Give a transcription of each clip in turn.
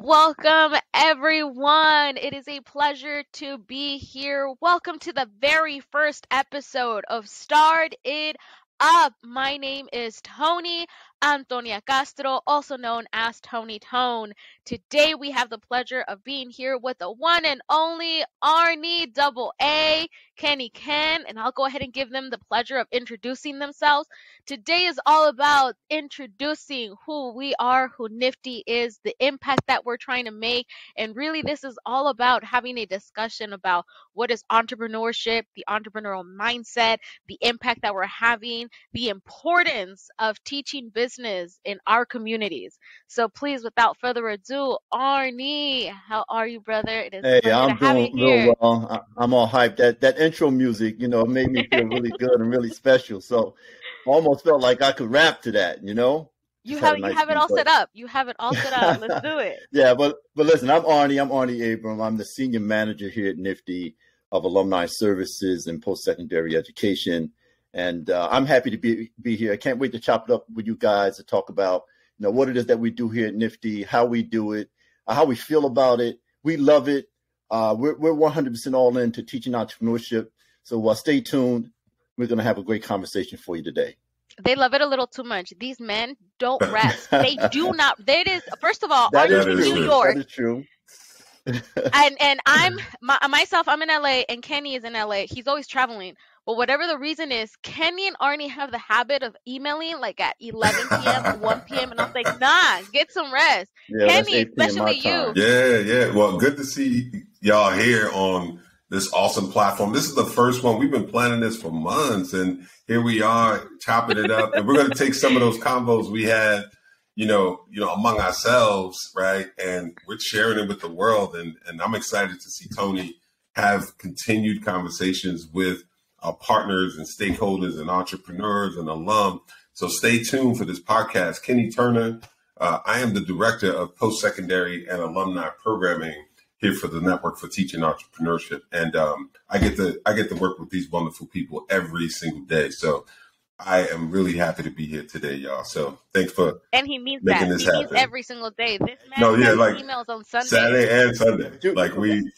Welcome, everyone. It is a pleasure to be here. Welcome to the very first episode of Start It Up. My name is Tony Antonia Castro, also known as Tony Tone. Today, we have the pleasure of being here with the one and only Arnie AA, Kenny Ken, and I'll go ahead and give them the pleasure of introducing themselves. Today is all about introducing who we are, who Nifty is, the impact that we're trying to make, and really this is all about having a discussion about what is entrepreneurship, the entrepreneurial mindset, the impact that we're having, the importance of teaching business in our communities. So please, without further ado, Arnie, how are you, brother? It is a pleasure I'm to have you doing here. real well. I'm all hyped. That intro music, made me feel really good and really special. So I almost felt like I could rap to that, You have it all set up. You have it all set up. Let's do it. Yeah, but listen, I'm Arnie Abram. I'm the senior manager here at Nifty of Alumni Services and Post Secondary Education. And I'm happy to be here. I can't wait to chop it up with you guys to talk about, what it is that we do here at Nifty, how we do it, how we feel about it. We love it. We're 100% all into teaching entrepreneurship. So stay tuned. We're going to have a great conversation for you today. They love it a little too much. These men don't rest. They do not. That is, first of all, That Arnie's in New York. That is true. and I'm in LA and Kenny is in LA. He's always traveling. But whatever the reason is, Kenny and Arnie have the habit of emailing like at 11 p.m., 1 p.m. And I was like, nah, get some rest. Yeah, Kenny, especially you. Yeah. Well, good to see y'all here on this awesome platform. This is the first one. We've been planning this for months, and here we are chopping it up. And we're going to take some of those combos we had, among ourselves, right? And we're sharing it with the world. And I'm excited to see Tony have continued conversations with our partners and stakeholders and entrepreneurs and alum. So stay tuned for this podcast. Kenny Turner, I am the director of post-secondary and alumni programming here for the Network for Teaching Entrepreneurship. And I get to work with these wonderful people every single day. So I am really happy to be here today, y'all. So thanks for and he means making that. this he happen. means every single day. This man emails on Sunday. Saturday and Sunday.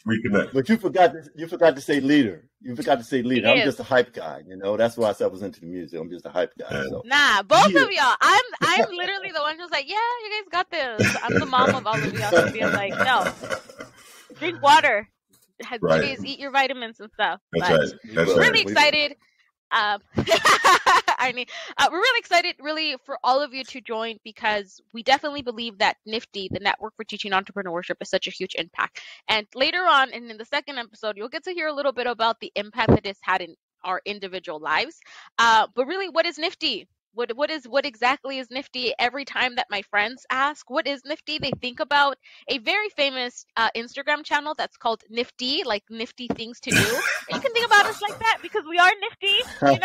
We connect. But you forgot to say leader. You forgot to say leader. I'm just a hype guy, That's why I said I was into the music. I'm just a hype guy. So. Nah, both of y'all. I'm literally the one who's like, yeah, you guys got this. I'm the mom of all of y'all. So being like, no, drink water. You guys eat your vitamins and stuff. That's really excited. We're really excited for all of you to join because we definitely believe that Nifty, the Network for Teaching Entrepreneurship, is such a huge impact. And later on, and in the second episode, you'll get to hear a little bit about the impact that it's had in our individual lives. But really, what is Nifty? What exactly is Nifty? Every time that my friends ask, what is Nifty? They think about a very famous Instagram channel that's called Nifty, like nifty things to do. And you can think about us like that because we are nifty. We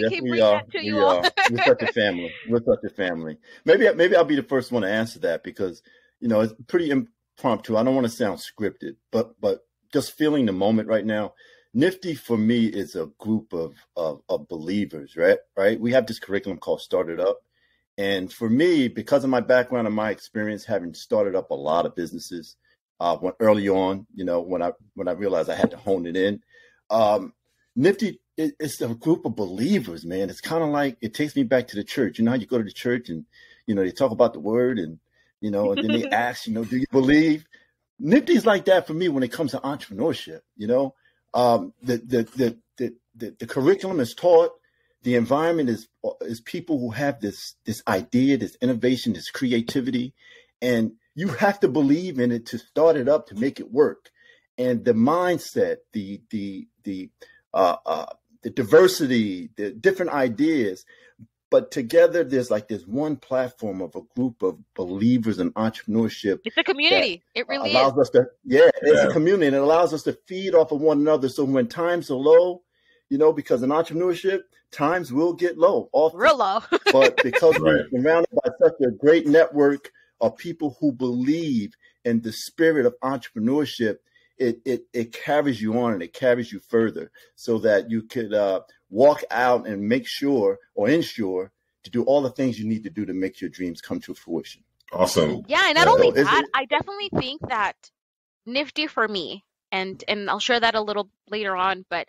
Yes, can bring that to you all. We're such a family. We're such a family. Maybe I'll be the first one to answer that because, it's pretty impromptu. I don't want to sound scripted, but just feeling the moment right now. Nifty for me is a group of believers, right? We have this curriculum called Start It Up. And for me, because of my background and my experience, having started up a lot of businesses early on, when I realized I had to hone it in, Nifty is a group of believers, man. It's kind of like, it takes me back to the church. You know how you go to the church and, they talk about the word and, and then they ask, do you believe? Nifty's like that for me when it comes to entrepreneurship, The curriculum is taught. The environment is people who have this idea, this innovation, this creativity, and you have to believe in it to start it up to make it work. And the mindset, the diversity, the different ideas, but together there's one platform of a group of believers in entrepreneurship. It's a community. It really allows us to, it's a community, and it allows us to feed off of one another. So when times are low, because in entrepreneurship, times will get low, often. Real low. But because we're surrounded by such a great network are people who believe in the spirit of entrepreneurship. It carries you on and it carries you further so that you could walk out and make sure or ensure to do all the things you need to do to make your dreams come to fruition. Awesome. Yeah, and not only that, I definitely think that Nifty for me, and I'll share that a little later on, but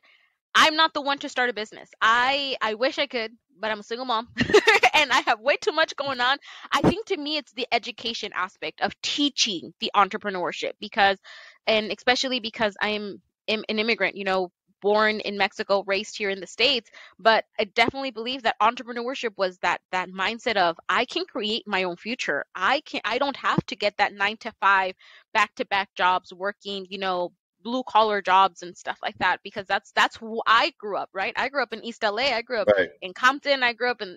I'm not the one to start a business. I wish I could, but I'm a single mom and I have way too much going on. I think to me, it's the education aspect of teaching the entrepreneurship and especially because I'm an immigrant, born in Mexico, raised here in the States, but I definitely believe that entrepreneurship was that mindset of I can create my own future. I don't have to get that 9 to 5 back-to-back jobs working, blue collar jobs and stuff like that, because that's who I grew up, right? I grew up in East LA. I grew up in Compton. I grew up in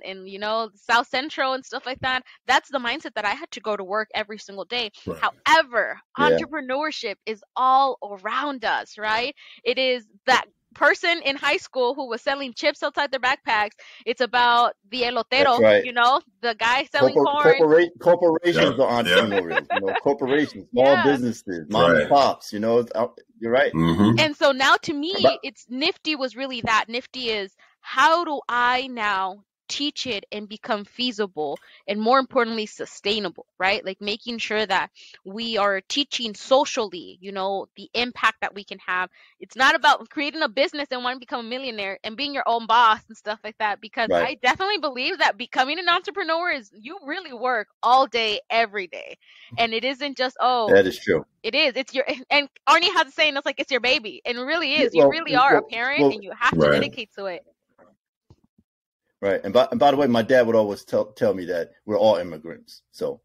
South Central and stuff like that. That's the mindset that I had to go to work every single day. Right. However, entrepreneurship is all around us, right? It is that person in high school who was selling chips outside their backpacks. It's about the elotero, the guy selling corn. Corporations are entrepreneurial. Corporations, small businesses, mom and pops. You're right. Mm-hmm. And so now to me, it's Nifty was really that. Nifty is how do I now teach it and become feasible and more importantly sustainable, right? Like making sure that we are teaching socially, the impact that we can have. It's not about creating a business and wanting to become a millionaire and being your own boss and stuff like that, because I definitely believe that becoming an entrepreneur is you really work all day, every day. And it isn't just, that is true. It is. It's your, and Arnie has a saying that's like, it's your baby. And it really is. You really are a parent and you have to dedicate to it. Right. And by the way, my dad would always tell me that we're all immigrants. So.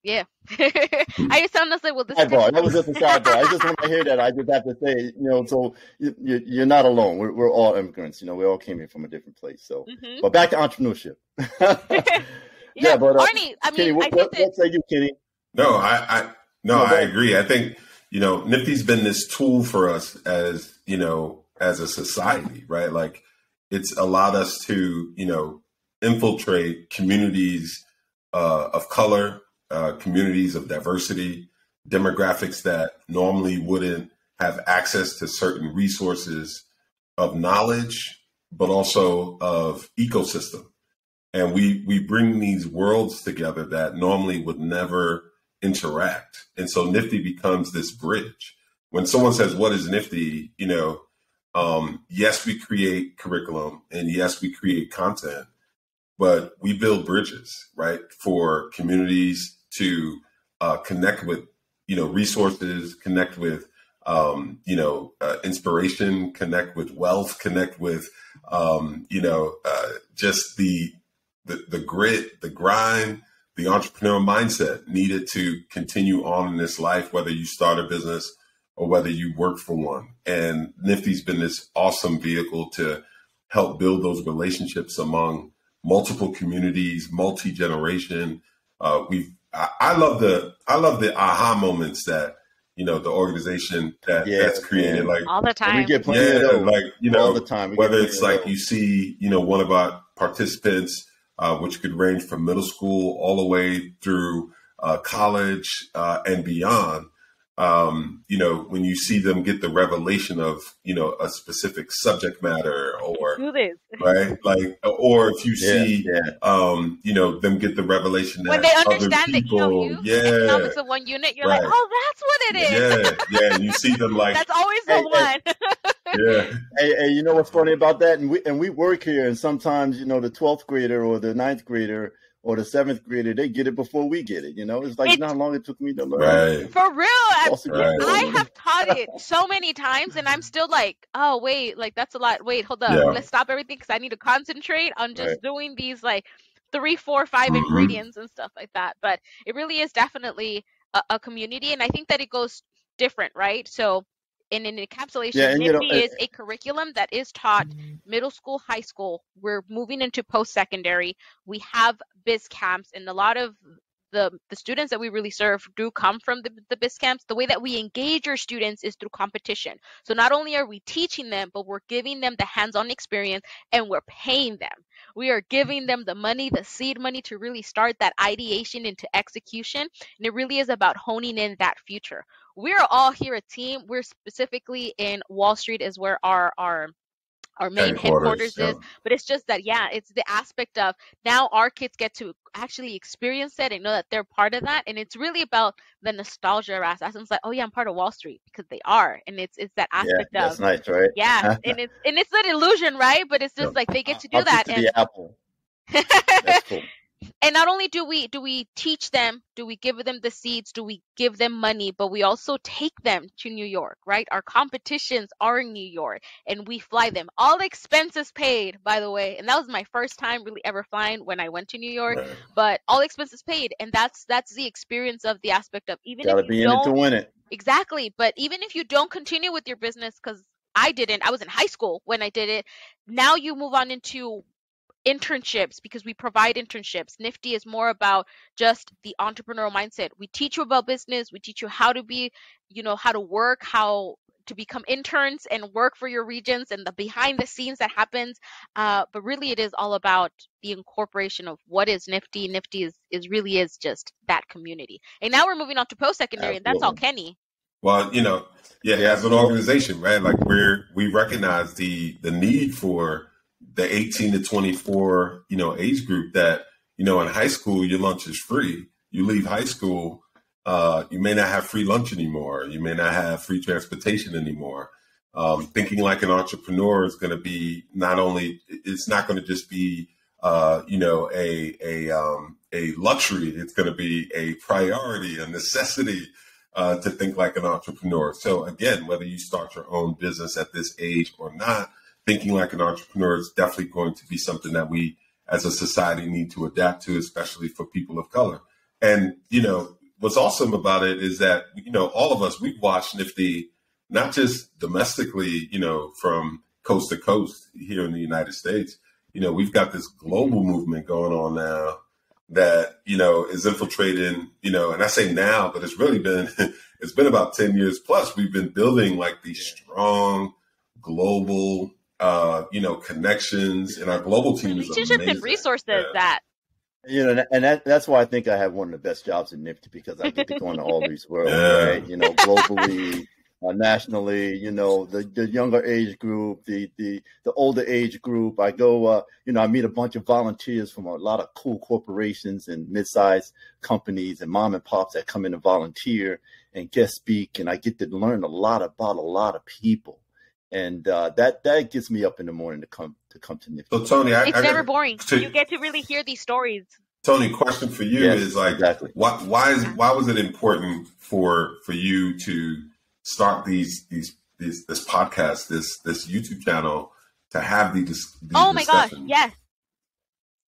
Yeah. I just sound like, well, this sidebar. That was just a sidebar. I just want to hear that. I just have to say, so you're not alone. We're all immigrants. We all came here from a different place. So, but back to entrepreneurship. But Arnie, Kenny, what say you, Kenny? No, I agree. I think, Nifty's been this tool for us as a society, right? Like, it's allowed us to, infiltrate communities of color, communities of diversity, demographics that normally wouldn't have access to certain resources of knowledge, but also of ecosystem. And we bring these worlds together that normally would never interact. And so Nifty becomes this bridge. When someone says, what is Nifty? Yes, we create curriculum and yes, we create content, but we build bridges, right? For communities to connect with, resources, connect with, inspiration, connect with wealth, connect with, just the grit, the grind, the entrepreneurial mindset needed to continue on in this life, whether you start a business or whether you work for one. And Nifty's been this awesome vehicle to help build those relationships among multiple communities, multi-generation. I love the aha moments that, the organization that's created, like all the time. We get plenty of those. Like, all the time. Whether it's like you see, one of our participants, which could range from middle school all the way through college and beyond. When you see them get the revelation of, a specific subject matter or, right? Like, or if you see, them get the revelation that when they understand other people, the economics of one unit, you're like, oh, that's what it is. Yeah. And you see them like, that's always the one. Yeah. Hey, you know what's funny about that? And we work here, and sometimes, the 12th grader or the 9th grader or the 7th grader, they get it before we get it. It's like, not how long it took me to learn. Right. For real. I have taught it so many times and I'm still like, oh, wait, like that's a lot. Wait, hold up. Let's stop everything because I need to concentrate on just doing these like 3, 4, 5 ingredients and stuff like that. But it really is definitely a community. And I think that it goes different, right? So in an encapsulation, Nifty is a curriculum that is taught middle school, high school. We're moving into post secondary. We have biz camps, and a lot of the students that we really serve do come from the biz camps. The way that we engage our students is through competition. So not only are we teaching them, but we're giving them the hands-on experience and we're paying them. We are giving them the money, the seed money to really start that ideation into execution. And it really is about honing in that future. We're all here a team. We're specifically in Wall Street is where our main headquarters is, but it's just that, yeah, it's the aspect of now our kids get to actually experience it and know that they're part of that. And it's really about the nostalgia aspect. It's like, oh yeah, I'm part of Wall Street, because they are. And it's that aspect that's nice, right? Yeah. and it's an illusion, right? But it's just like they get to do that. And the apple. That's cool. And not only do we teach them, do we give them the seeds, do we give them money, but we also take them to New York, right? Our competitions are in New York and we fly them. All expenses paid, by the way. And that was my first time really ever flying when I went to New York, right. But all expenses paid. And that's the experience of the aspect of even gotta if you be in it to win it. Exactly. But even if you don't continue with your business, because I didn't, I was in high school when I did it. Now you move on into internships, because we provide internships. NFTE is more about just the entrepreneurial mindset. We teach you about business. We teach you how to be, how to work, how to become interns and work for your regions and the behind the scenes that happens. But really it is all about the incorporation of what is NFTE. NFTE is really is just that community. And now we're moving on to post-secondary, and that's all Kenny. Well, as an organization, right? Like we recognize the need for the 18 to 24, age group that, in high school, your lunch is free. You leave high school, you may not have free lunch anymore. You may not have free transportation anymore. Thinking like an entrepreneur is going to be it's not going to just be, a luxury. It's going to be a priority, a necessity, to think like an entrepreneur. So again, whether you start your own business at this age or not, thinking like an entrepreneur is definitely going to be something that we as a society need to adapt to, especially for people of color. And, what's awesome about it is that, all of us, we've watched NFTE, not just domestically, from coast to coast here in the United States. We've got this global movement going on now that, is infiltrating, and I say now, but it's really been, it's been about 10 years plus. We've been building like these strong global connections, and our global team is relationships and resources that. And that's why I think I have one of the best jobs in NFTE, because I get to go into all these worlds, right? Globally, nationally, the younger age group, the older age group. I go, I meet a bunch of volunteers from a lot of cool corporations and mid-sized companies and mom and pops that come in and volunteer and guest speak, and I get to learn a lot about a lot of people. And that gets me up in the morning to come to NFTE. So Tony, it's never boring. You get to really hear these stories. Tony, question for you is like, exactly. Why was it important for you to start this podcast, this YouTube channel, to have these oh my gosh, yes.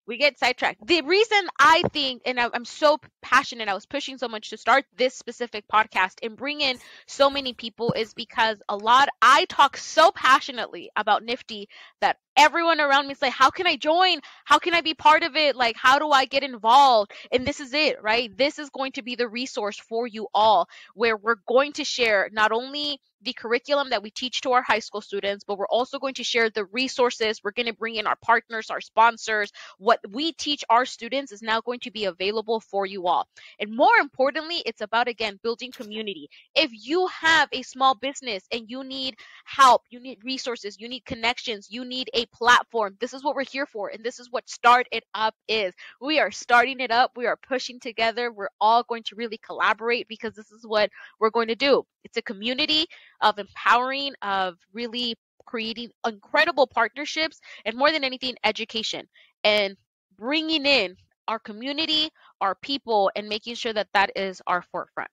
We get sidetracked. The reason I think, and I'm so passionate, I was pushing so much to start this specific podcast and bring in so many people, is because I talk so passionately about NFTE that everyone around me is like, how can I join? How can I be part of it? Like, how do I get involved? And this is it, right? This is going to be the resource for you all, where we're going to share not only the curriculum that we teach to our high school students, but we're also going to share the resources. We're going to bring in our partners, our sponsors. What we teach our students is now going to be available for you all. And more importantly, it's about, again, building community. If you have a small business and you need help, you need resources, you need connections, you need a platform, this is what we're here for. And this is what Start It Up is. We are starting it up. We are pushing together. We're all going to really collaborate, because this is what we're going to do. It's a community of empowering, of really creating incredible partnerships, and more than anything, education, and bringing in our community, our people, and making sure that that is our forefront.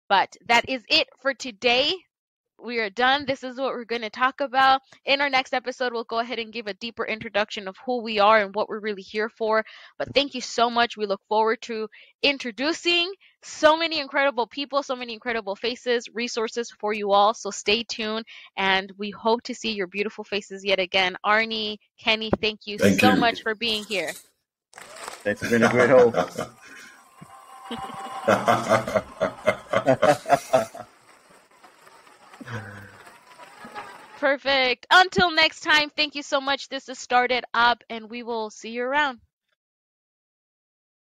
But that is it for today. We are done. This is what we're going to talk about. In our next episode, we'll go ahead and give a deeper introduction of who we are and what we're really here for. But thank you so much. We look forward to introducing so many incredible people, so many incredible faces, resources for you all. So stay tuned, and we hope to see your beautiful faces yet again. Arnie, Kenny, thank you so much for being here. Thanks for being a great host. Perfect. Until next time, thank you so much. This is Started Up, and we will see you around.